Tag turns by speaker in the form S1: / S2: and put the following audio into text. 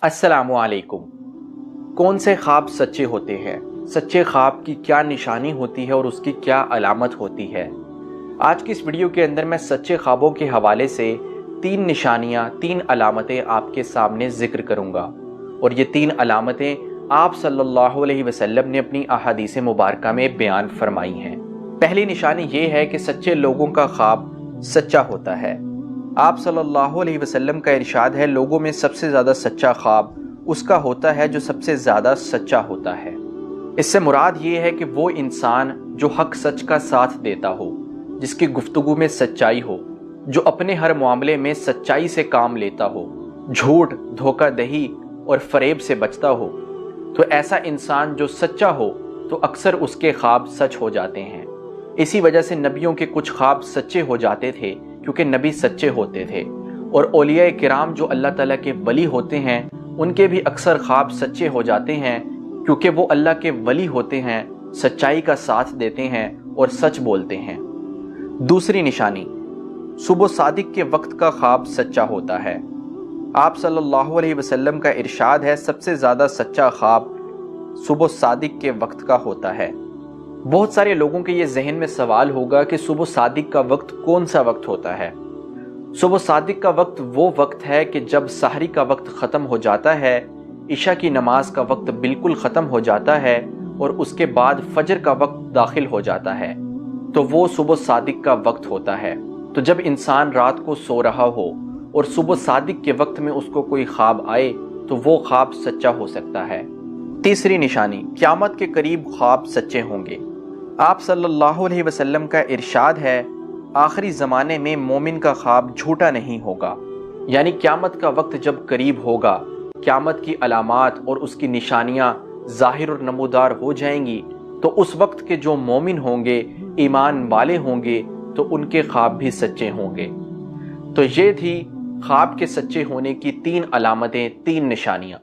S1: अस्सलामु अलैकुम। कौन से ख्वाब सच्चे होते हैं, सच्चे ख्वाब की क्या निशानी होती है और उसकी क्या अलामत होती है। आज की इस वीडियो के अंदर मैं सच्चे ख्वाबों के हवाले से 3 निशानियां, 3 अलामतें आपके सामने जिक्र करूंगा और ये 3 अलामतें आप सल्लल्लाहु अलैहि वसल्लम ने अपनी अहादीस मुबारका में बयान फरमाई हैं। पहली निशानी ये है कि सच्चे लोगों का ख्वाब सच्चा होता है। आप सल्लल्लाहु अलैहि वसल्लम का इरशाद है, लोगों में सबसे ज़्यादा सच्चा ख्वाब उसका होता है जो सबसे ज़्यादा सच्चा होता है। इससे मुराद ये है कि वो इंसान जो हक सच का साथ देता हो, जिसकी गुफ्तगू में सच्चाई हो, जो अपने हर मामले में सच्चाई से काम लेता हो, झूठ, धोखाधड़ी और फरेब से बचता हो। तो ऐसा इंसान जो सच्चा हो तो अक्सर उसके ख्वाब सच हो जाते हैं। इसी वजह से नबियों के कुछ ख्वाब सच्चे हो जाते थे क्योंकि नबी सच्चे होते थे, और औलिया किराम जो अल्लाह ताला के वली होते हैं उनके भी अक्सर ख्वाब सच्चे हो जाते हैं क्योंकि वो अल्लाह के वली होते हैं, सच्चाई का साथ देते हैं और सच बोलते हैं। दूसरी निशानी, सुबह सादिक के वक्त का ख्वाब सच्चा होता है। आप सल्लल्लाहु अलैहि वसल्लम का इरशाद है, सबसे ज़्यादा सच्चा ख्वाब सुबह सादिक के वक्त का होता है। बहुत सारे लोगों के ये जहन में सवाल होगा कि सुबह सादिक का वक्त कौन सा वक्त होता है। सुबह सादिक का वक्त वो वक्त है कि जब सहरी का वक्त ख़त्म हो जाता है, इशा की नमाज का वक्त बिल्कुल ख़त्म हो जाता है और उसके बाद फजर का वक्त दाखिल हो जाता है, तो वो सुबह सादिक का वक्त होता है। तो जब इंसान रात को सो रहा हो और सुबह सादिक के वक्त में उसको कोई ख्वाब आए तो वो ख्वाब सच्चा हो सकता है। तीसरी निशानी, क़यामत के करीब ख्वाब सच्चे होंगे। आप सल्लल्लाहु अलैहि वसल्लम का इरशाद है, आखिरी ज़माने में मोमिन का ख्वाब झूठा नहीं होगा। यानी क़यामत का वक्त जब करीब होगा, क़यामत की अलामात और उसकी निशानियां ज़ाहिर और नमूदार हो जाएंगी, तो उस वक्त के जो मोमिन होंगे, ईमान वाले होंगे, तो उनके ख्वाब भी सच्चे होंगे। तो ये थी ख्वाब के सच्चे होने की 3 अलामतें, 3 निशानियां।